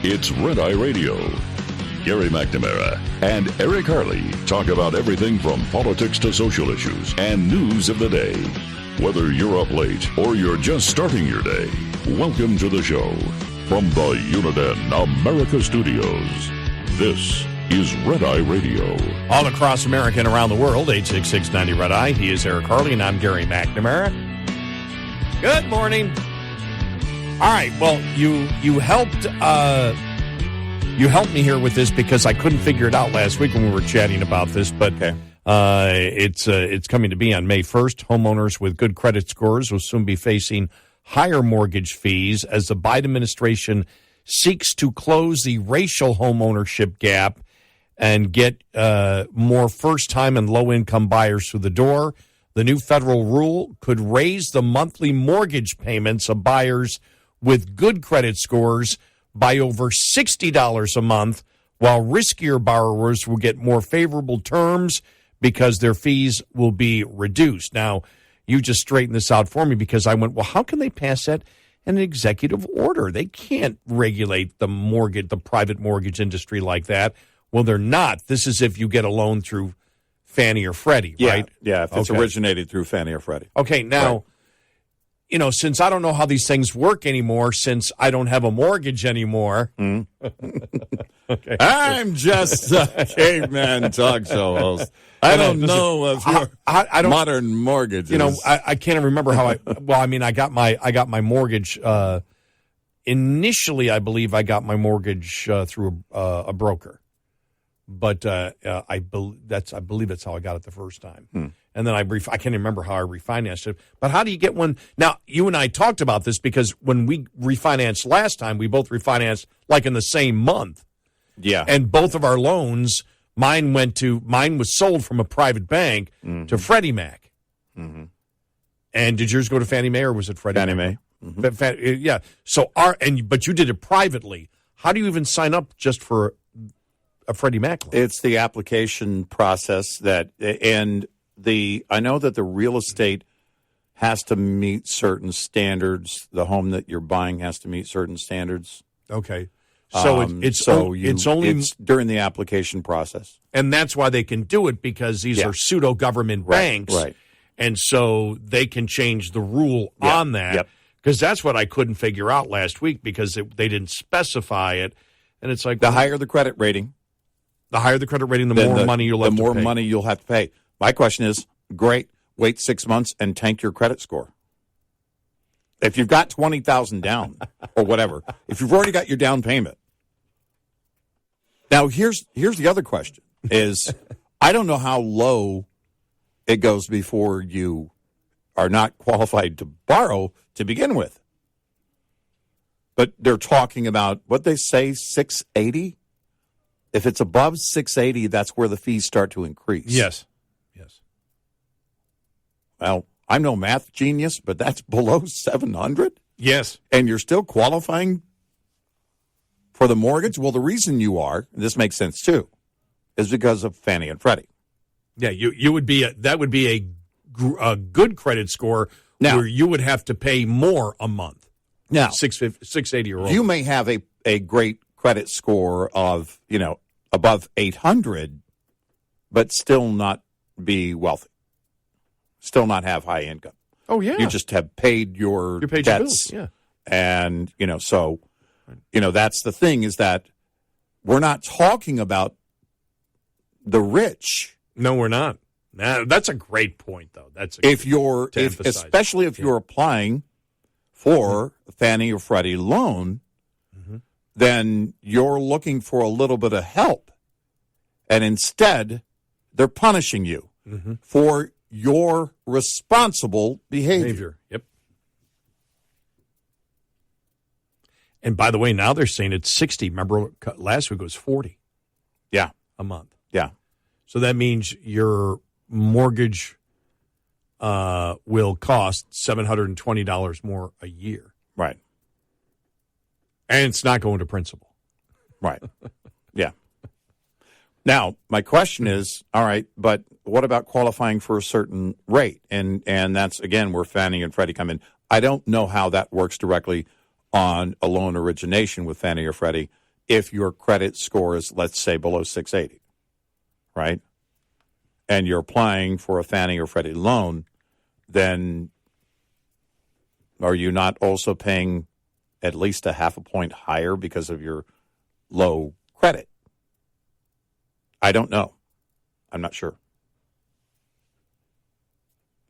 It's Red Eye Radio. Gary McNamara and Eric Harley talk about everything from politics to social issues and news of the day. Whether you're up late or you're just starting your day, welcome to the show. From the Uniden America Studios, this is Red Eye Radio. All across America and around the world, 866-90 Red Eye. He is Eric Harley, and I'm Gary McNamara. Good morning. All right, well, you helped me here with this because I couldn't figure it out last week when we were chatting about this, but it's coming to be on May 1st. Homeowners with good credit scores will soon be facing higher mortgage fees as the Biden administration seeks to close the racial homeownership gap and get more first-time and low-income buyers through the door. The new federal rule could raise the monthly mortgage payments of buyers with good credit scores by over $60 a month, while riskier borrowers will get more favorable terms because their fees will be reduced. Now, you just straightened this out for me because I went, well, how can they pass that in an executive order? They can't regulate the private mortgage industry like that. Well, they're not. This is if you get a loan through Fannie or Freddie, right? Yeah, if it's originated through Fannie or Freddie. Okay, now, since I don't know how these things work anymore, since I don't have a mortgage anymore. Okay. I'm just a caveman talk show host. I don't know if your modern mortgages. I can't remember how I got my mortgage. Initially, I believe I got my mortgage through a broker. But I believe that's how I got it the first time. And then I can't remember how I refinanced it. But how do you get one? Now, you and I talked about this because when we refinanced last time, we both refinanced like in the same month. Yeah. And both of our loans, mine was sold from a private bank to Freddie Mac. Mm-hmm. And did yours go to Fannie Mae or was it Freddie Fannie Mac? Mae. Mm-hmm. Yeah. So but you did it privately. How do you even sign up just for a Freddie Mac loan? It's the application process I know that the real estate has to meet certain standards. The home that you're buying has to meet certain standards. Okay. So it's only during the application process. And that's why they can do it because these are pseudo-government banks. Right. And so they can change the rule on that. Yep. Because that's what I couldn't figure out last week because they didn't specify it. And it's like the higher the credit rating. The higher the credit rating, the more money you'll have to pay. The more money you'll have to pay. My question is, great, wait 6 months and tank your credit score. If you've got $20,000 down or whatever, if you've already got your down payment. Now, here's the other question is, I don't know how low it goes before you are not qualified to borrow to begin with. But they're talking about, what they say, 680? If it's above 680, that's where the fees start to increase. Yes. Well, I'm no math genius, but that's below 700? Yes. And you're still qualifying for the mortgage? Well, the reason you are, and this makes sense too, is because of Fannie and Freddie. Yeah, you would be that would be a good credit score now, where you would have to pay more a month. Now, 680 or over. You may have a great credit score of, above 800, but still not be wealthy. Still not have high income. Oh, yeah. You just have paid your debts. Your bills, yeah. And, so, that's the thing is that we're not talking about the rich. No, we're not. Nah, that's a great point, though. Especially if you're applying for a Fannie or Freddie loan, then you're looking for a little bit of help. And instead, they're punishing you for your responsible behavior. Yep. And by the way, now they're saying it's 60. Remember, last week it was 40. Yeah. A month. Yeah. So that means your mortgage will cost $720 more a year. Right. And it's not going to principal. Right. Yeah. Now, my question is, all right, but what about qualifying for a certain rate? And that's, again, where Fannie and Freddie come in. I don't know how that works directly on a loan origination with Fannie or Freddie if your credit score is, let's say, below 680, right? And you're applying for a Fannie or Freddie loan, then are you not also paying at least a half a point higher because of your low credit? I don't know. I'm not sure.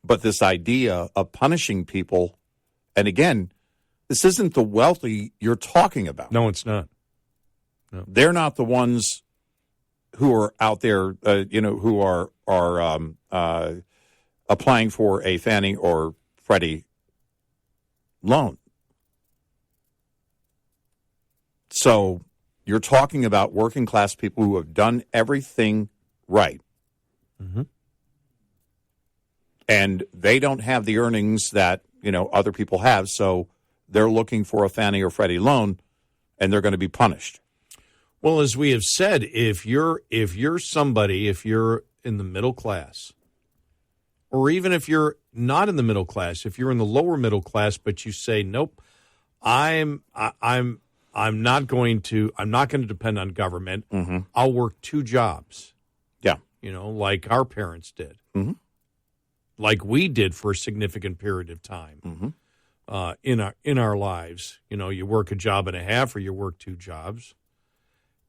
But this idea of punishing people, and again, this isn't the wealthy you're talking about. No, it's not. No. They're not the ones who are out there, who are applying for a Fannie or Freddie loan. So you're talking about working class people who have done everything right. Mm-hmm. And they don't have the earnings that, other people have. So they're looking for a Fannie or Freddie loan, and they're going to be punished. Well, as we have said, if you're in the middle class, or even if you're not in the middle class, if you're in the lower middle class, but you say, nope, I'm not going to depend on government. Mm-hmm. I'll work 2 jobs. Yeah. Like our parents did. Mm-hmm. Like we did for a significant period of time in our lives. You work a job and a half or you work 2 jobs.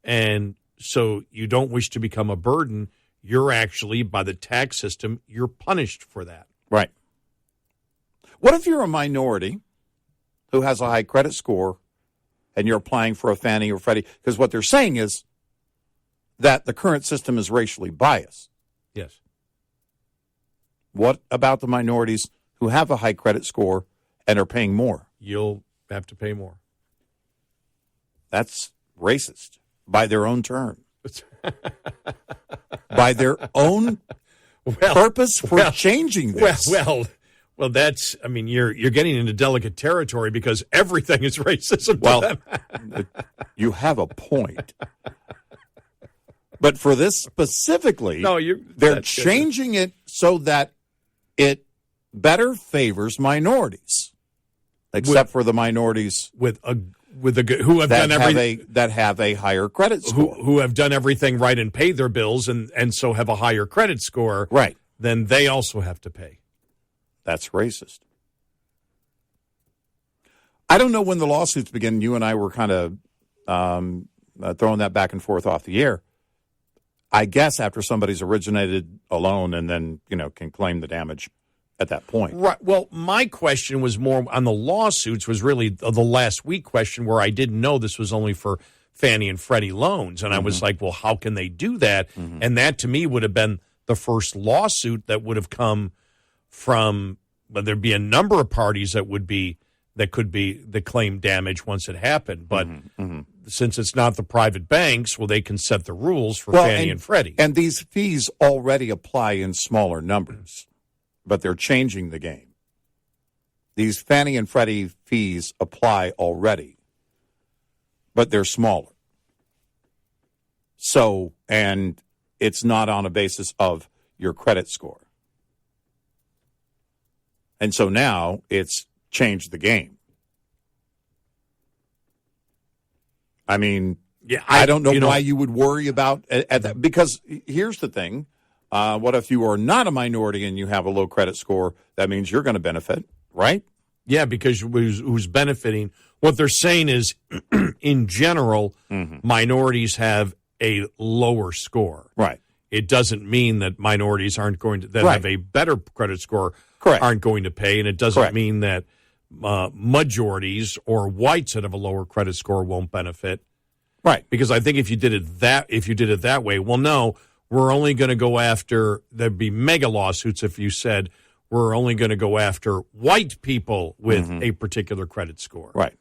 And so you don't wish to become a burden. You're actually, by the tax system, you're punished for that. Right. What if you're a minority who has a high credit score and you're applying for a Fannie or Freddie? Because what they're saying is that the current system is racially biased. Yes. What about the minorities who have a high credit score and are paying more? You'll have to pay more. That's racist by their own term. By their own purpose for changing this. Well, that's, you're getting into delicate territory because everything is racism to them. You have a point. But for this specifically, they're changing it so that it better favors minorities, except for the minorities who have done everything that have a higher credit score, who have done everything right and paid their bills and so have a higher credit score. Right. Then they also have to pay. That's racist. I don't know when the lawsuits begin. You and I were kind of throwing that back and forth off the air. I guess after somebody's originated a loan and then, can claim the damage at that point. Right. Well, my question was more on the lawsuits, was really the last week question where I didn't know this was only for Fannie and Freddie loans. And I was like, well, how can they do that? Mm-hmm. And that to me would have been the first lawsuit that would have come from, but there'd be a number of parties that claim damage once it happened. But since it's not the private banks, they can set the rules for Fannie and Freddie. And these fees already apply in smaller numbers, but they're changing the game. These Fannie and Freddie fees apply already, but they're smaller. So, and it's not on a basis of your credit score. And so now it's changed the game. I don't know why you would worry about at that, because here's the thing. What if you are not a minority and you have a low credit score? That means you're going to benefit, right? Yeah, because who's benefiting? What they're saying is, in general, minorities have a lower score. Right. It doesn't mean that minorities aren't going to have a better credit score. Correct. Aren't going to pay, and it doesn't mean that majorities or whites that have a lower credit score won't benefit. Right. Because I think if you did it that way, well, no, we're only going to go after, there'd be mega lawsuits if you said we're only going to go after white people with a particular credit score. Right.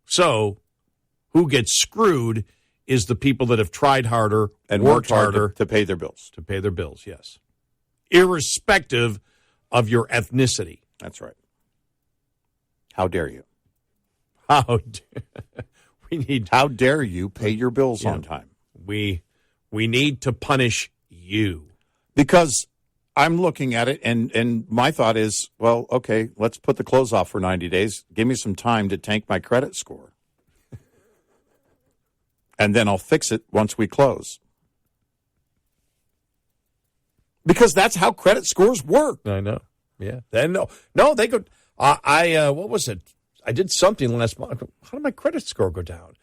So who gets screwed is the people that have tried harder and worked harder to pay their bills. To pay their bills, yes. Irrespective of your ethnicity. That's right. How dare you? How dare you pay your bills on time? We need to punish you. Because I'm looking at it, and my thought is, well, okay, let's put the clothes off for 90 days. Give me some time to tank my credit score. And then I'll fix it once we close. Because that's how credit scores work. I know. Yeah. Then no, they go. What was it? I did something last month. How did my credit score go down?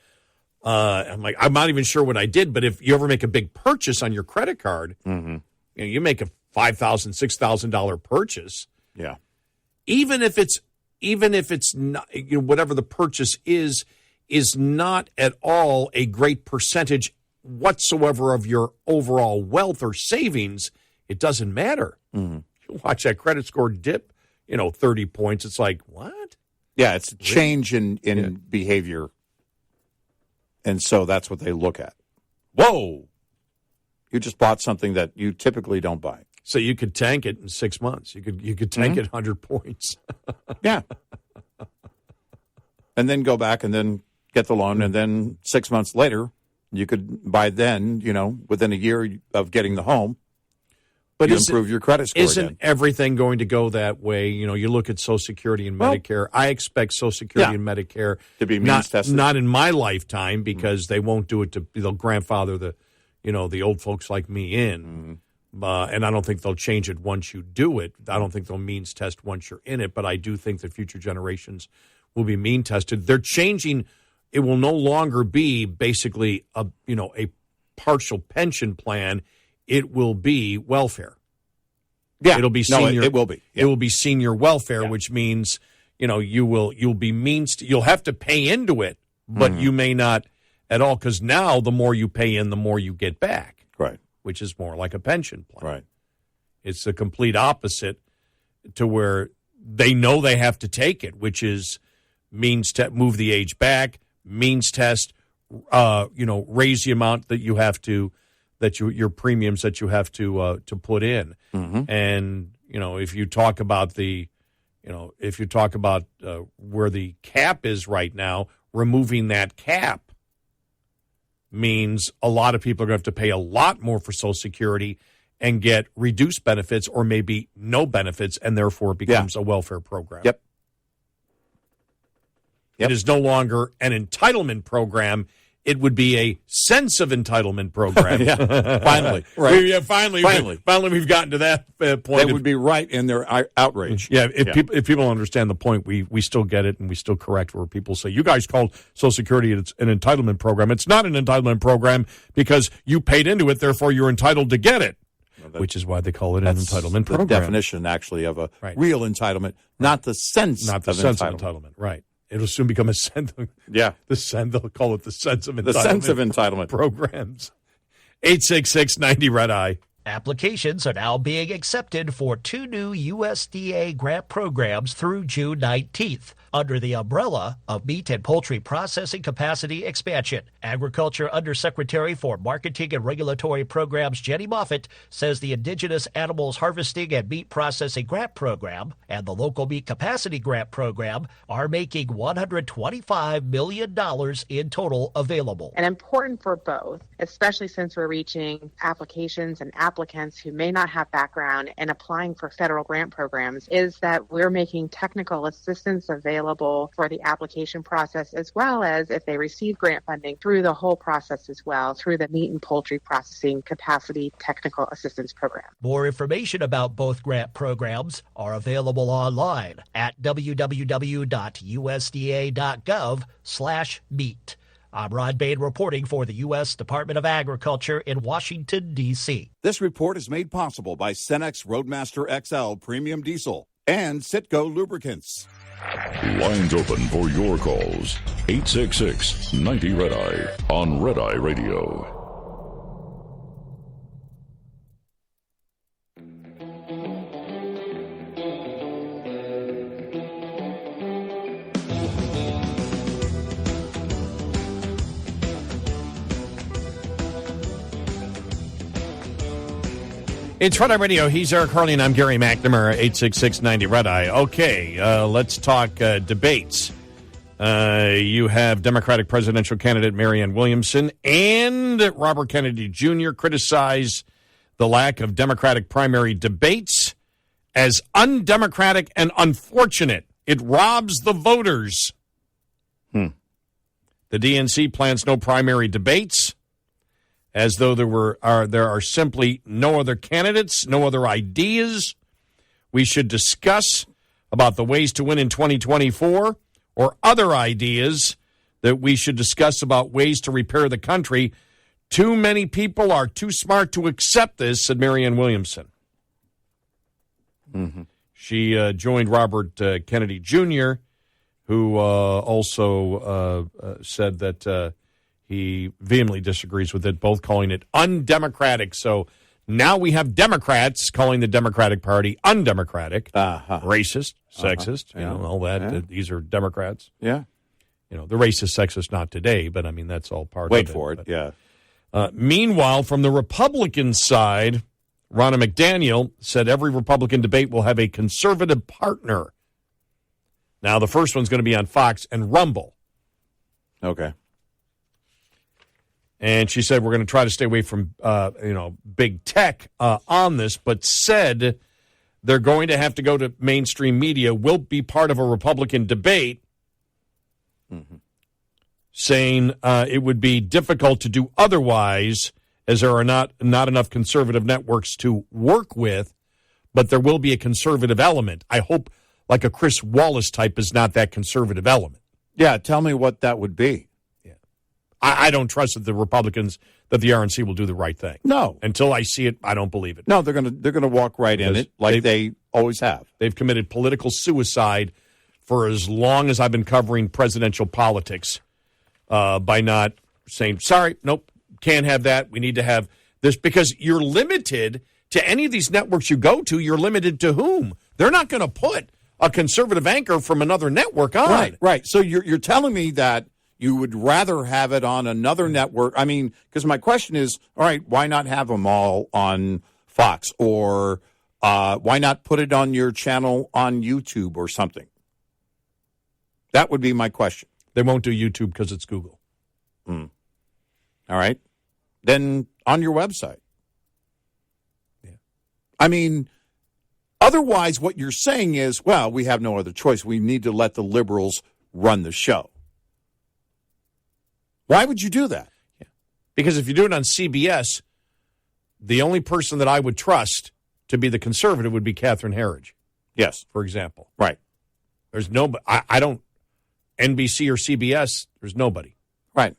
I'm like, I'm not even sure what I did. But if you ever make a big purchase on your credit card, you make a $5,000, $6,000 purchase. Yeah. Even if it's not, whatever the purchase is not at all a great percentage whatsoever of your overall wealth or savings. It doesn't matter. You watch that credit score dip, 30 points. It's like, what? Yeah, it's a change in behavior. And so that's what they look at. Whoa! You just bought something that you typically don't buy. So you could tank it in 6 months. You could tank it 100 points. Yeah. And then go back and then get the loan. And then 6 months later, you could buy then, within a year of getting the home. But you improve your credit score. Isn't everything going to go that way? You look at Social Security and Medicare. I expect Social Security and Medicare to be means tested. Not in my lifetime, because they won't do it they'll grandfather the old folks like me in. And I don't think they'll change it once you do it. I don't think they'll means test once you're in it. But I do think that future generations will be mean tested. They're changing. It will no longer be basically a partial pension plan. It will be welfare. Yeah, it'll be senior. It will be. Yeah. It will be senior welfare, which means you'll be you'll have to pay into it, but you may not at all, because now the more you pay in, the more you get back. Right. Which is more like a pension plan. Right. It's the complete opposite to where they know they have to take it, which is move the age back, means test, raise the amount that you have to. Your premiums that you have to put in, and if you talk about where the cap is right now, removing that cap means a lot of people are going to have to pay a lot more for Social Security and get reduced benefits or maybe no benefits, and therefore it becomes a welfare program. Yep. It is no longer an entitlement program. It would be a sense of entitlement program. Finally. Right. Finally, we've gotten to that point. They would be right in their outrage. Yeah, if people understand the point, we still get it, and we still correct where people say, you guys called Social Security an entitlement program. It's not an entitlement program because you paid into it, therefore you're entitled to get it, which is why they call it an entitlement program. The definition, actually, of a real entitlement, not the sense of entitlement. Right. It'll soon become a sense. They'll call it the sense of entitlement. The sense of entitlement programs. 866-90-RED-I. Applications are now being accepted for 2 new USDA grant programs through June 19th under the umbrella of Meat and Poultry Processing Capacity Expansion. Agriculture Undersecretary for Marketing and Regulatory Programs Jenny Moffitt says the Indigenous Animals Harvesting and Meat Processing Grant Program and the Local Meat Capacity Grant Program are making $125 million in total available. And important for both, especially since we're reaching applications and applicants who may not have background in applying for federal grant programs, is that we're making technical assistance available for the application process, as well as if they receive grant funding through the whole process as well, through the Meat and Poultry Processing Capacity Technical Assistance Program. More information about both grant programs are available online at www.usda.gov/meat. I'm Rod Bain reporting for the U.S. Department of Agriculture in Washington, D.C. This report is made possible by Cenex Roadmaster XL Premium Diesel and Citgo Lubricants. Lines open for your calls. 866-90-RED-I on Red Eye Radio. It's Red Eye Radio. He's Eric Harley, and I'm Gary McNamara, 866-90-RED-I. Okay, let's talk debates. You have Democratic presidential candidate Marianne Williamson and Robert Kennedy Jr. criticize the lack of Democratic primary debates as undemocratic and unfortunate. It robs the voters. The DNC plans no primary debates, as though there are simply no other candidates, no other ideas we should discuss about the ways to win in 2024, or other ideas that we should discuss about ways to repair the country. Too many people are too smart to accept this, said Marianne Williamson. She joined Robert Kennedy Jr., who also said that he vehemently disagrees with it, both calling it undemocratic. So now we have Democrats calling the Democratic Party undemocratic, racist, sexist, all that. Yeah. These are Democrats. Yeah. The racist, sexist, not today, but I mean, that's all part of it. Wait for it, but, yeah. Meanwhile, from the Republican side, Ronna McDaniel said every Republican debate will have a conservative partner. Now, the first one's going to be on Fox and Rumble. Okay. And she said we're going to try to stay away from, big tech on this, but said they're going to have to go to mainstream media, will be part of a Republican debate, saying it would be difficult to do otherwise, as there are not enough conservative networks to work with, but there will be a conservative element. I hope like a Chris Wallace type is not that conservative element. Yeah, tell me what that would be. Yeah, I don't trust that the Republicans, that the RNC will do the right thing. No. Until I see it, I don't believe it. No, they're gonna walk right in Because it like they always have. They've committed political suicide for as long as I've been covering presidential politics by not saying, sorry, nope, can't have that. We need to have this, because you're limited to any of these networks you go to. You're limited to whom? They're not going to put a conservative anchor from another network on. Right. So you're telling me that you would rather have it on another network. I mean, because my question is, all right, why not have them all on Fox, or why not put it on your channel on YouTube or something? That would be my question. They won't do YouTube because it's Google. All right. Then on your website. Yeah. I mean, otherwise what you're saying is, well, we have no other choice. We need to let the liberals run the show. Why would you do that? Yeah. Because if you do it on CBS, the only person that I would trust to be the conservative would be Catherine Herridge. Yes. For example. Right. There's nobody. I don't. NBC or CBS, there's nobody. Right.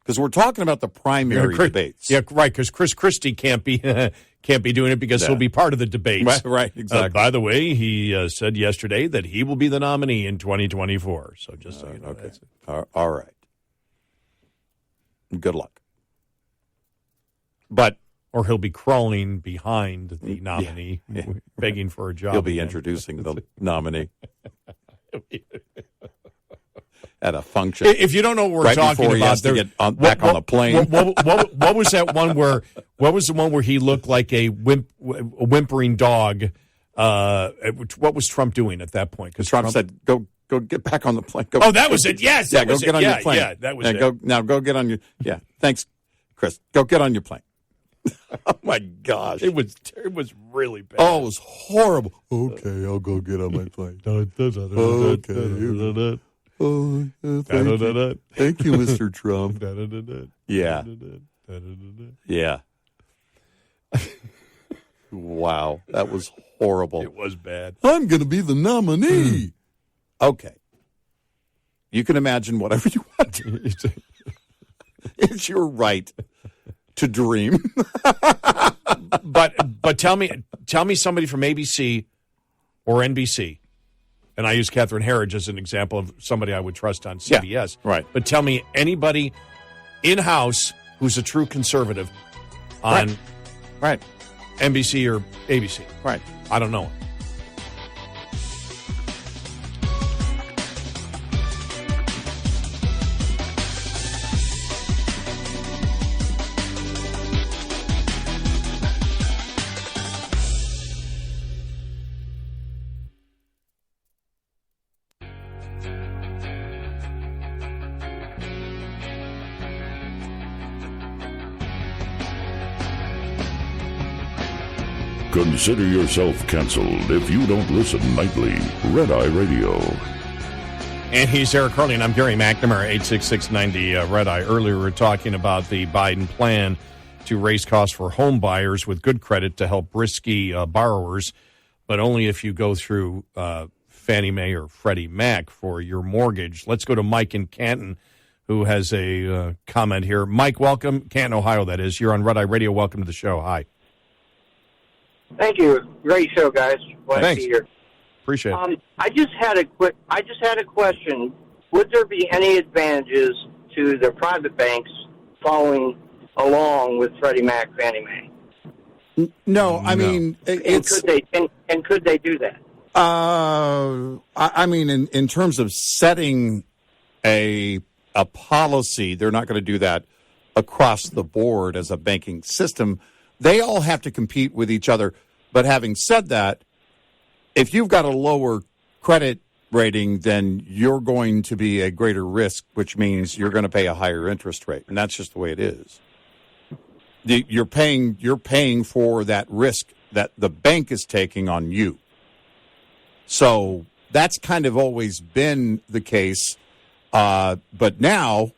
Because we're talking about the primary debates. Yeah, right, because Chris Christie can't be doing it because he'll be part of the debates. Right, exactly. By the way, he said yesterday that he will be the nominee in 2024. So just so you know. Okay. That's it. All right. Good luck. But or he'll be crawling behind the nominee, begging for a job. He'll be introducing the nominee at a function. If you don't know what we're talking before he about, has to get back on the plane. What was that one where? What was the one where he looked like a whimpering dog? What was Trump doing at that point? Because Trump said, "Go get back on the plane." Go, oh, that was it. Yes, yeah, go get on your plane. Yeah, that was it. Go get on your. Yeah, thanks, Chris. Go get on your plane. Oh my gosh, it was really bad. Oh, it was horrible. Okay, I'll go get on my plane. Okay. Oh, thank you, Mr. Trump. Yeah. Yeah. Wow, that was horrible. It was bad. I'm going to be the nominee. Okay. You can imagine whatever you want to. It's your right to dream. But tell me somebody from ABC or NBC. And I use Catherine Herridge as an example of somebody I would trust on CBS. Yeah, right. But tell me anybody in-house who's a true conservative on right. NBC or ABC. Right. I don't know. Consider yourself canceled if you don't listen nightly. Red Eye Radio. And he's Eric Harley, and I'm Gary McNamara, 86690 Red Eye. Earlier, we were talking about the Biden plan to raise costs for home buyers with good credit to help risky borrowers, but only if you go through Fannie Mae or Freddie Mac for your mortgage. Let's go to Mike in Canton, who has a comment here. Mike, welcome. Canton, Ohio, that is. You're on Red Eye Radio. Welcome to the show. Hi. Thank you. Great show, guys. Glad Thanks. to be here. Appreciate it. I just had a question. Would there be any advantages to the private banks following along with Freddie Mac, Fannie Mae? No, I mean, it's... And could they do that? I mean, in terms of setting a policy, they're not going to do that across the board as a banking system. They all have to compete with each other. But having said that, if you've got a lower credit rating, then you're going to be a greater risk, which means you're going to pay a higher interest rate. And that's just the way it is. You're paying for that risk that the bank is taking on you. So that's kind of always been the case. But now,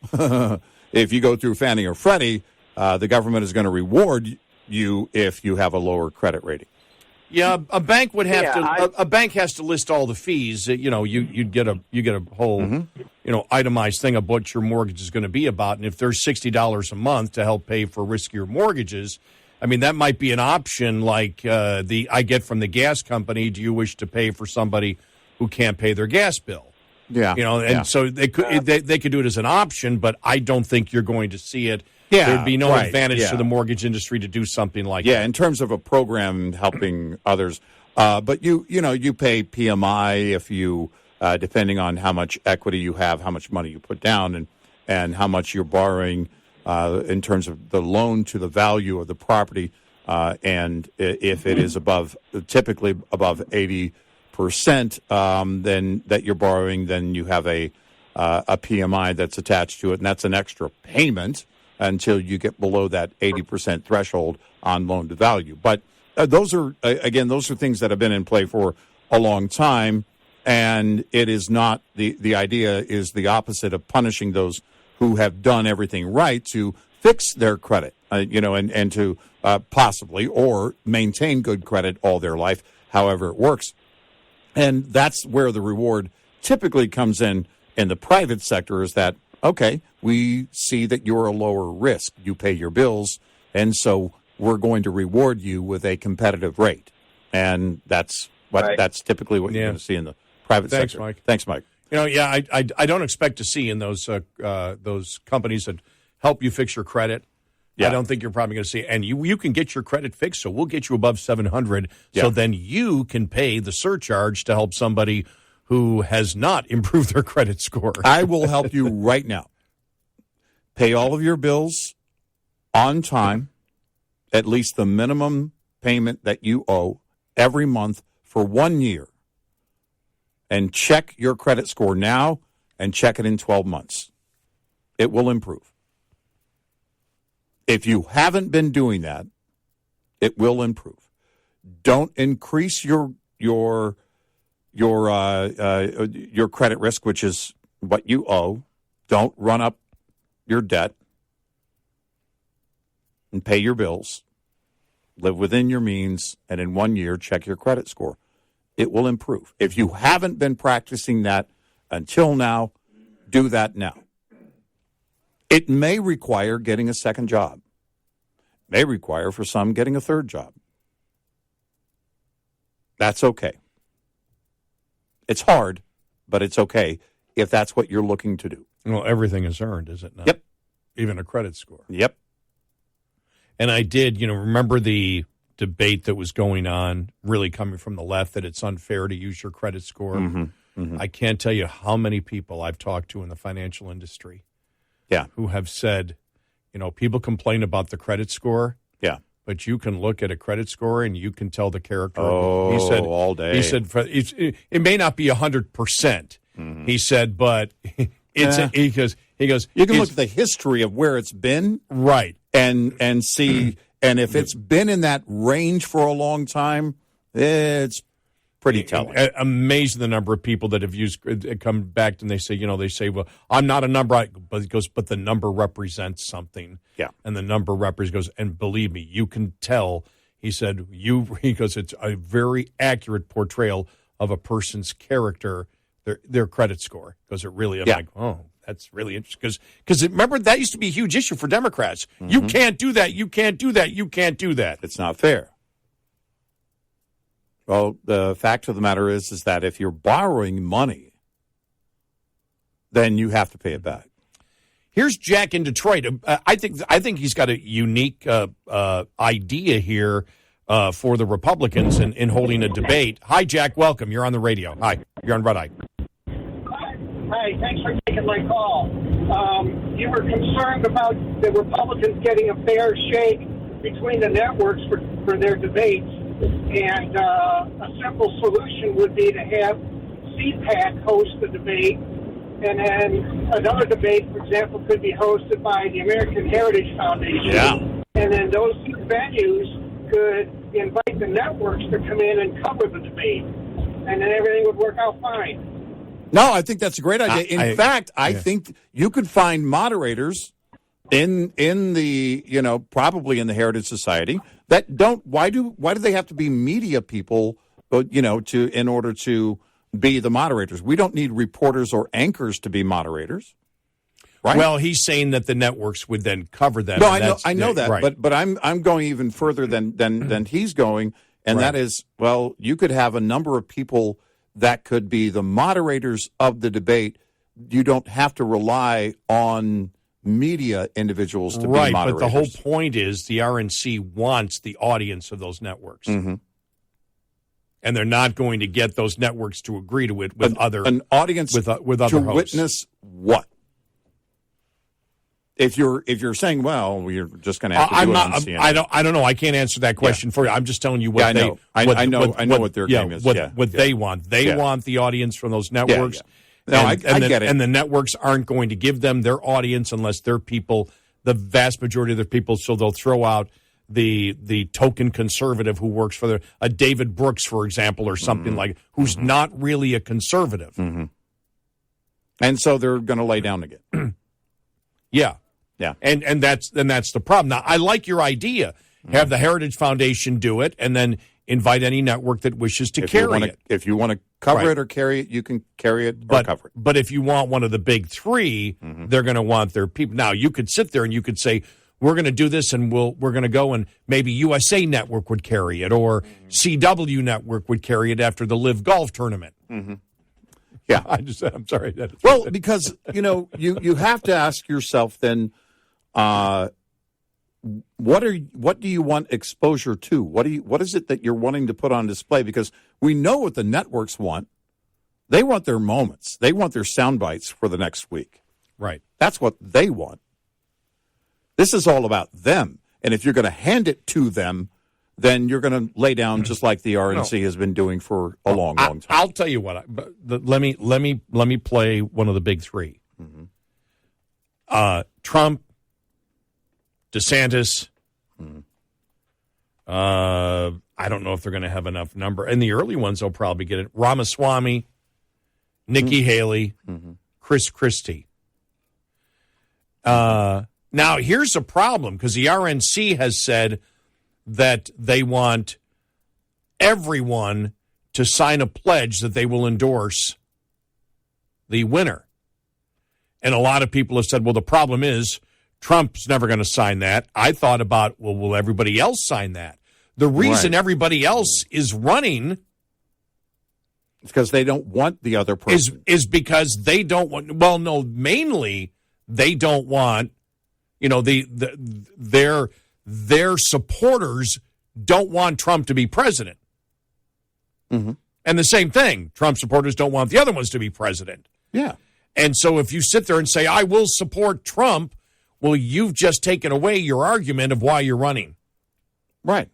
if you go through Fannie or Freddie, the government is going to reward you if you have a lower credit rating. Yeah, a bank would have a bank has to list all the fees. You know, you get a whole itemized thing of what your mortgage is going to be about, and if there's $60 a month to help pay for riskier mortgages, I mean that might be an option. Like I get from the gas company. Do you wish to pay for somebody who can't pay their gas bill? Yeah, so they could they could do it as an option, but I don't think you're going to see it. Yeah, there'd be no advantage to the mortgage industry to do something like that. Yeah, in terms of a program helping others. But you pay PMI if you, depending on how much equity you have, how much money you put down, and how much you're borrowing in terms of the loan to the value of the property. And if it is typically above 80%, then that you're borrowing, then you have a PMI that's attached to it, and that's an extra payment until you get below that 80% threshold on loan to value. But those are things that have been in play for a long time, and it is not the idea is the opposite of punishing those who have done everything right to fix their credit, and to possibly or maintain good credit all their life, however it works. And that's where the reward typically comes in the private sector, is that, okay, we see that you're a lower risk. You pay your bills, and so we're going to reward you with a competitive rate. And that's typically what you're going to see in the private sector. Thanks, Mike. I don't expect to see in those companies that help you fix your credit. Yeah. I don't think you're probably going to see, and you can get your credit fixed, so we'll get you above 700, so then you can pay the surcharge to help somebody who has not improved their credit score. I will help you right now. Pay all of your bills on time, at least the minimum payment that you owe every month for 1 year, and check your credit score now and check it in 12 months. It will improve. If you haven't been doing that, it will improve. Don't increase your credit risk, which is what you owe. Don't run up your debt and pay your bills. Live within your means, and in 1 year, check your credit score. It will improve. If you haven't been practicing that until now, do that now. It may require getting a second job. May require, for some, getting a third job. That's okay. It's hard, but it's okay if that's what you're looking to do. Well, everything is earned, is it not? Yep. Even a credit score. Yep. And I did, remember the debate that was going on, really coming from the left, that it's unfair to use your credit score. Mm-hmm. Mm-hmm. I can't tell you how many people I've talked to in the financial industry who have said, people complain about the credit score. Yeah. But you can look at a credit score and you can tell the character. Oh, he said, all day. He said, it may not be 100%. Mm-hmm. He said, but he goes, you can look at the history of where it's been. Right. And see And if it's been in that range for a long time, it's pretty telling. Amazing the number of people that have come back and they say, well, I'm not a number. But he goes, but the number represents something. Yeah. And the number goes, and believe me, you can tell. He said, he goes, it's a very accurate portrayal of a person's character, their credit score. Because it really, I'm like, oh, that's really interesting. Because remember, that used to be a huge issue for Democrats. Mm-hmm. You can't do that. You can't do that. You can't do that. It's not fair. Well, the fact of the matter is that if you're borrowing money, then you have to pay it back. Here's Jack in Detroit. I think he's got a unique idea here for the Republicans in holding a debate. Hi, Jack. Welcome. You're on the radio. Hi. You're on Red Eye. Hi. Thanks for taking my call. You were concerned about the Republicans getting a fair shake between the networks for their debates. And a simple solution would be to have CPAC host the debate, and then another debate, for example, could be hosted by the American Heritage Foundation. Yeah. And then those two venues could invite the networks to come in and cover the debate, and then everything would work out fine. No, I think that's a great idea. In fact, I think you could find moderators in the, probably in the Heritage Society that don't. Why do they have to be media people, in order to be the moderators? We don't need reporters or anchors to be moderators. Right? Well, he's saying that the networks would then cover that. No, I know that, right. but I'm going even further than he's going, and that is, well, you could have a number of people that could be the moderators of the debate. You don't have to rely on media individuals to be moderators. Right, but the whole point is the RNC wants the audience of those networks. Mm-hmm. And they're not going to get those networks to agree to it with an audience with other to hosts. Witness what? If you're saying, well, we're just going to have to do it on CNN. I don't know. I can't answer that question for you. I'm just telling you what they. I know what their game is. What they want. They want the audience from those networks. Yeah. No, I get it. And the networks aren't going to give them their audience unless their people, the vast majority of their people, so they'll throw out the token conservative who works for a David Brooks, for example, or something like, who's not really a conservative. Mm-hmm. And so they're going to lay down again. Yeah. Yeah. And that's the problem. Now, I like your idea. Have the Heritage Foundation do it, and then invite any network that wishes to carry it. If you want to cover it or carry it, you can carry it or cover it. But if you want one of the big three, they're going to want their people. Now, you could sit there and you could say, we're going to do this, and we're going to go, and maybe USA Network would carry it, or CW Network would carry it after the Live Golf Tournament. Mm-hmm. Yeah. I'm sorry. Well, because, you have to ask yourself then, what do you want exposure to? What is it that you're wanting to put on display? Because we know what the networks want. They want their moments. They want their sound bites for the next week. Right. That's what they want. This is all about them. And if you're going to hand it to them, then you're going to lay down just like the RNC has been doing for a long time. I'll tell you what. Let me play one of the big three. Trump, DeSantis. I don't know if they're going to have enough number. And the early ones, they'll probably get it. Ramaswamy, Nikki Haley, Chris Christie. Now, here's a problem, because the RNC has said that they want everyone to sign a pledge that they will endorse the winner. And a lot of people have said, well, the problem is Trump's never going to sign that. I thought about, well, will everybody else sign that? The reason everybody else is running is because they don't want the other person. Is because they don't want, well, no, mainly they don't want, their supporters don't want Trump to be president. Mm-hmm. And the same thing, Trump supporters don't want the other ones to be president. Yeah. And so if you sit there and say, I will support Trump, well, you've just taken away your argument of why you're running. Right.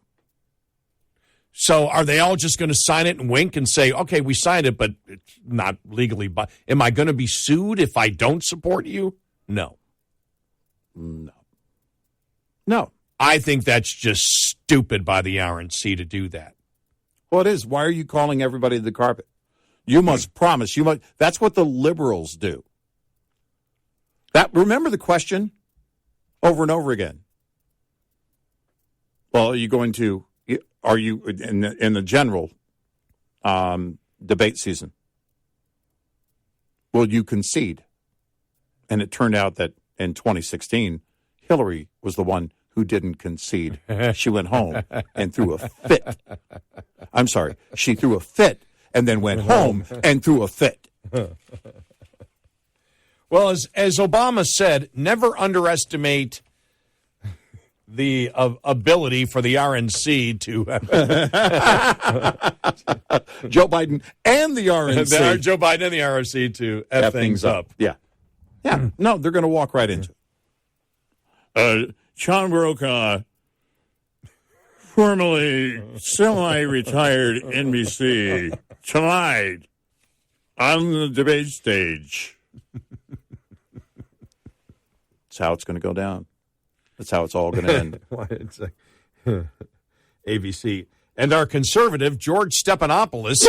So are they all just going to sign it and wink and say, okay, we signed it, but it's not legally? But am I going to be sued if I don't support you? No. I think that's just stupid by the RNC to do that. Well, it is. Why are you calling everybody to the carpet? You must promise. That's what the liberals do. Remember the question over and over again. Well, are you in the general debate season, will you concede? And it turned out that in 2016, Hillary was the one who didn't concede. She went home and threw a fit. I'm sorry. She threw a fit and then went home and threw a fit. Well, as Obama said, never underestimate the ability for the RNC to Joe Biden and the RNC. Joe Biden and the RNC to F things up. Yeah. No, they're going to walk right into it. John Brokaw, formerly semi-retired NBC, tonight on the debate stage. That's how it's going to go down. That's how it's all going to end. It's ABC. And our conservative, George Stephanopoulos.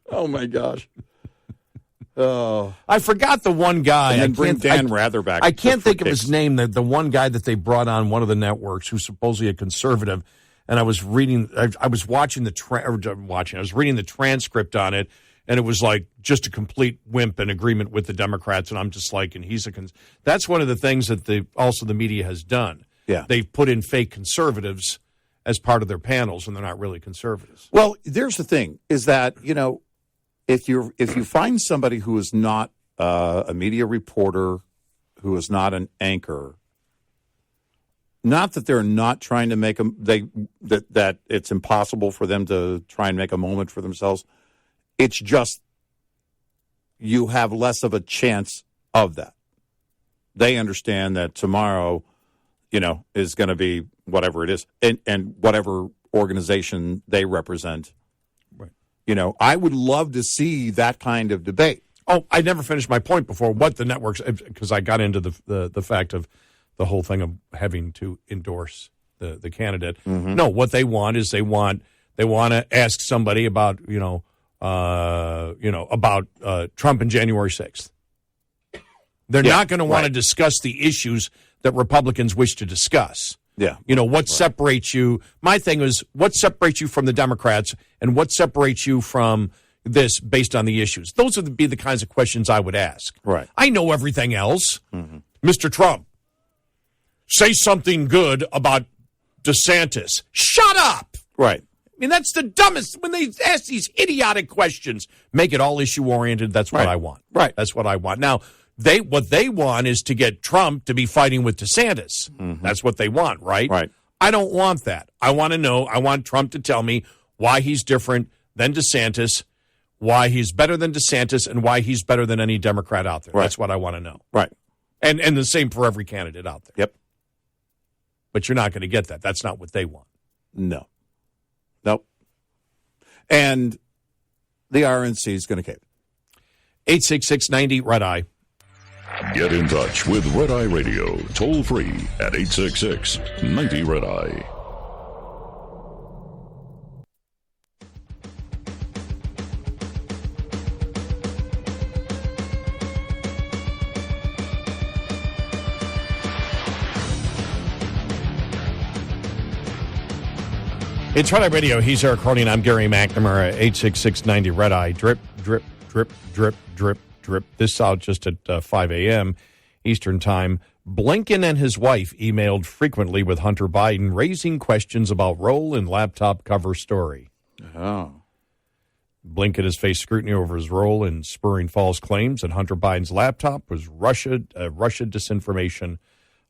Oh, my gosh. Oh, I forgot the one guy. And then bring Dan Rather back. I can't think of his name. The one guy that they brought on one of the networks, who's supposedly a conservative. And I was reading. I was watching I was reading the transcript on it, and it was like just a complete wimp in agreement with the Democrats. And I'm just like, and that's one of the things that the media has done. Yeah, they've put in fake conservatives as part of their panels, and they're not really conservatives. Well, there's the thing: is that if you find somebody who is not a media reporter, who is not an anchor, not that they're not trying to make that it's impossible for them to try and make a moment for themselves. It's just you have less of a chance of that. They understand that tomorrow, is going to be whatever it is, and whatever organization they represent. I would love to see that kind of debate. Oh, I never finished my point before what the networks, because I got into the fact of the whole thing of having to endorse the candidate. Mm-hmm. No, what they want is they want to ask somebody about about Trump and January 6th. They're not going to want to discuss the issues that Republicans wish to discuss. Yeah. What separates you? My thing is, what separates you from the Democrats and what separates you from this based on the issues? Those would be the kinds of questions I would ask. Right. I know everything else. Mm-hmm. Mr. Trump, say something good about DeSantis. Shut up. Right. I mean, that's the dumbest. When they ask these idiotic questions, make it all issue-oriented. That's what I want. Right. That's what I want. Now, what they want is to get Trump to be fighting with DeSantis. Mm-hmm. That's what they want, right? Right. I don't want that. I want Trump to tell me why he's different than DeSantis, why he's better than DeSantis, and why he's better than any Democrat out there. Right. That's what I want to know. Right. And the same for every candidate out there. Yep. But you're not going to get that. That's not what they want. No. Nope. And the RNC is going to cave. 866-90-RED-EYE. Get in touch with Red Eye Radio, toll free at 866-90-RED-EYE. It's Red Eye Radio. He's Eric Harley, and I'm Gary McNamara. 866-90-RED-EYE. Drip, drip, drip, drip, drip, drip. This out just at 5 a.m. Eastern Time. Blinken and his wife emailed frequently with Hunter Biden, raising questions about role in laptop cover story. Oh. Blinken has faced scrutiny over his role in spurring false claims that Hunter Biden's laptop was Russia disinformation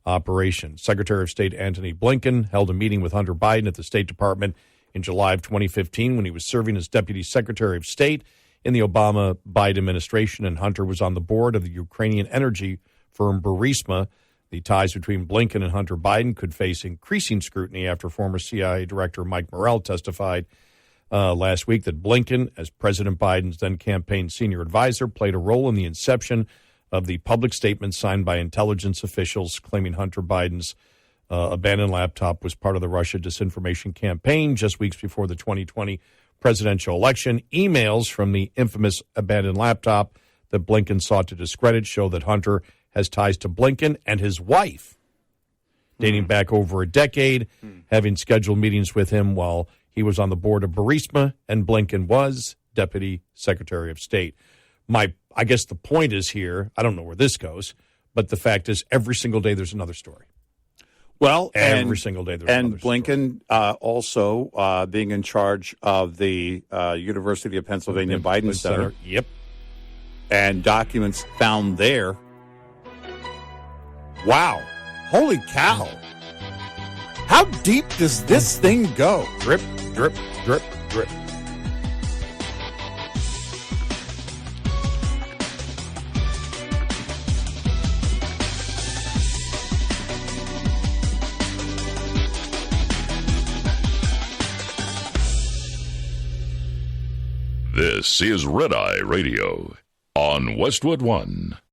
operation. Secretary of State Antony Blinken held a meeting with Hunter Biden at the State Department in July of 2015 when he was serving as Deputy Secretary of State in the Obama-Biden administration, and Hunter was on the board of the Ukrainian energy firm Burisma. The ties between Blinken and Hunter Biden could face increasing scrutiny after former CIA Director Mike Morell testified last week that Blinken, as President Biden's then campaign senior advisor, played a role in the inception of the public statements signed by intelligence officials claiming Hunter Biden's abandoned laptop was part of the Russia disinformation campaign just weeks before the 2020 presidential election. Emails from the infamous abandoned laptop that Blinken sought to discredit show that Hunter has ties to Blinken and his wife, dating back over a decade, having scheduled meetings with him while he was on the board of Burisma and Blinken was Deputy Secretary of State. I guess the point is here, I don't know where this goes, but the fact is every single day there's another story. Well, every single day there's and another story. Blinken also being in charge of the University of Pennsylvania Biden Center. Yep. And documents found there. Wow. Holy cow. How deep does this thing go? Drip, drip, drip, drip. This is Red Eye Radio on Westwood One.